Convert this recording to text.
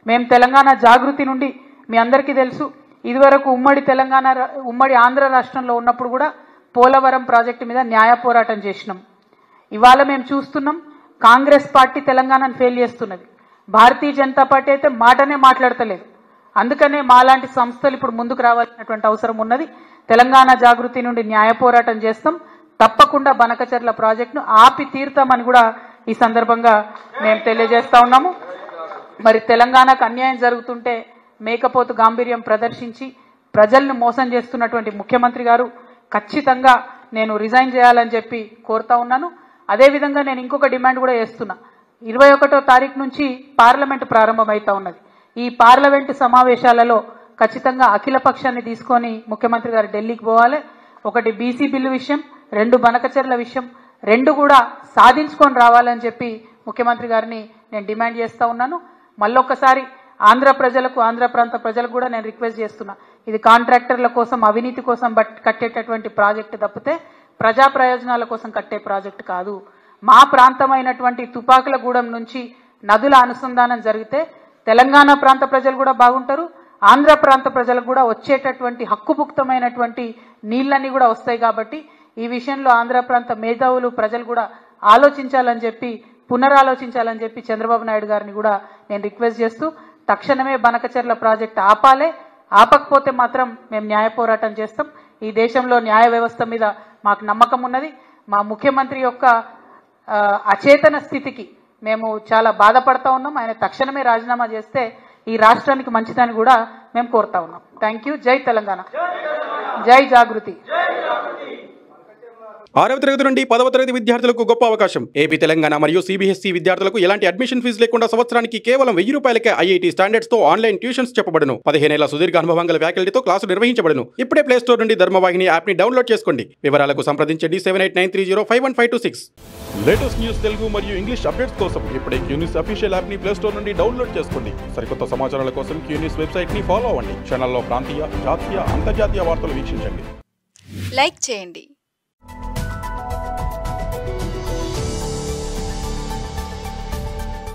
మేము తెలంగాణ జాగృతి నుండి మీ అందరికీ తెలుసు, ఇదివరకు ఉమ్మడి ఆంధ్ర రాష్ట్రంలో ఉన్నప్పుడు కూడా పోలవరం ప్రాజెక్టు మీద న్యాయ పోరాటం చేసినాం. ఇవాళ మేము చూస్తున్నాం కాంగ్రెస్ పార్టీ తెలంగాణను ఫెయిల్ చేస్తున్నది. భారతీయ జనతా పార్టీ అయితే మాటనే మాట్లాడతలేదు. అందుకనే మాలాంటి సంస్థలు ఇప్పుడు ముందుకు రావాల్సినటువంటి అవసరం ఉన్నది. తెలంగాణ జాగృతి నుండి న్యాయ పోరాటం చేస్తాం. తప్పకుండా బనకచెర్ల ప్రాజెక్టును ఆపి తీరుతామని కూడా ఈ సందర్భంగా మేము తెలియజేస్తా ఉన్నాము. మరి తెలంగాణకు అన్యాయం జరుగుతుంటే మేకపోతు గాంభీర్యం ప్రదర్శించి ప్రజల్ని మోసం చేస్తున్నటువంటి ముఖ్యమంత్రి గారు ఖచ్చితంగా నేను రిజైన్ చేయాలని చెప్పి కోరుతా ఉన్నాను. అదేవిధంగా నేను ఇంకొక డిమాండ్ కూడా చేస్తున్నా. 21వ తారీఖు నుంచి పార్లమెంటు ప్రారంభమవుతా ఉన్నది. ఈ పార్లమెంటు సమావేశాలలో ఖచ్చితంగా అఖిల పక్షాన్ని తీసుకొని ముఖ్యమంత్రి గారు ఢిల్లీకి పోవాలి. ఒకటి బీసీ బిల్లు విషయం, 2 బనకచెర్ల విషయం, 2 కూడా సాధించుకొని రావాలని చెప్పి ముఖ్యమంత్రి గారిని నేను డిమాండ్ చేస్తా ఉన్నాను. మళ్ళొక్కసారి ఆంధ్ర ప్రజలకు, ఆంధ్ర ప్రాంత ప్రజలకు కూడా నేను రిక్వెస్ట్ చేస్తున్నా, ఇది కాంట్రాక్టర్ల కోసం, అవినీతి కోసం కట్టేటటువంటి ప్రాజెక్టు తప్పితే ప్రజా ప్రయోజనాల కోసం కట్టే ప్రాజెక్టు కాదు. మా ప్రాంతమైనటువంటి తుపాకులగూడెం నుంచి నదుల అనుసంధానం జరిగితే తెలంగాణ ప్రాంత ప్రజలు కూడా బాగుంటారు, ఆంధ్ర ప్రాంత ప్రజలకు కూడా వచ్చేటటువంటి హక్కుభుక్తమైనటువంటి నీళ్ళన్నీ కూడా వస్తాయి. కాబట్టి ఈ విషయంలో ఆంధ్ర ప్రాంత మేధావులు, ప్రజలు కూడా ఆలోచించాలని చెప్పి, పునరాలోచించాలని చెప్పి చంద్రబాబు నాయుడు గారిని కూడా నేను రిక్వెస్ట్ చేస్తూ తక్షణమే బనకచెర్ల ప్రాజెక్టు ఆపాలే. ఆపకపోతే మాత్రం మేము న్యాయ పోరాటం చేస్తాం. ఈ దేశంలో న్యాయ వ్యవస్థ మీద మాకు నమ్మకం ఉన్నది. మా ముఖ్యమంత్రి యొక్క అచేతన స్థితికి మేము చాలా బాధపడతా ఉన్నాం. ఆయన తక్షణమే రాజీనామా చేస్తే ఈ రాష్ట్రానికి మంచిదని కూడా మేము కోరుతా ఉన్నాం. Thank you. జై తెలంగాణ, జై జాగృతి. 6వ తరగతి నుండి 10వ తరగతి విద్యార్థులకు గొప్ప అవకాశం. ఏపీ, తెలంగాణ మరియు సిబిఎస్ఈ విద్యార్థులకు ఎలాంటి అడ్మిషన్ ఫీజు లేకుండా సంవత్సరానికి కేవలం 1000 రూపాయలకే ఐఐటీ స్టాండర్డ్స్ తో ఆన్లైన్ ట్యూషన్స్ చెప్పబడును. 15 ఏళ్ల సుదీర్ఘ అనుభవం గల ఫ్యాకల్టీతో క్లాసులు నిర్వహించబడును. ఇప్పుడే ప్లే స్టోర్ నుండి ధర్మవాహిని యాప్ ని డౌన్లోడ్ చేసుకోండి. వివరాలకు సంప్రదించండి 7893051526. లేటెస్ట్ న్యూస్ తెలుగు మరియు ఇంగ్లీష్ అప్డేట్స్ కోసం ఇప్పుడే క్యూన్యూస్ అఫీషియల్ యాప్ ని ప్లే స్టోర్ నుండి డౌన్లోడ్ చేసుకోండి. సరికొత్త సమాచారాల కోసం క్యూన్యూస్ వెబ్సైట్ ని ఫాలో అవ్వండి. ఛానల్లో ప్రాంతీయ, జాతీయ, అంతర్జాతీయ వార్తలు వీక్షించండి. లైక్ చేయండి.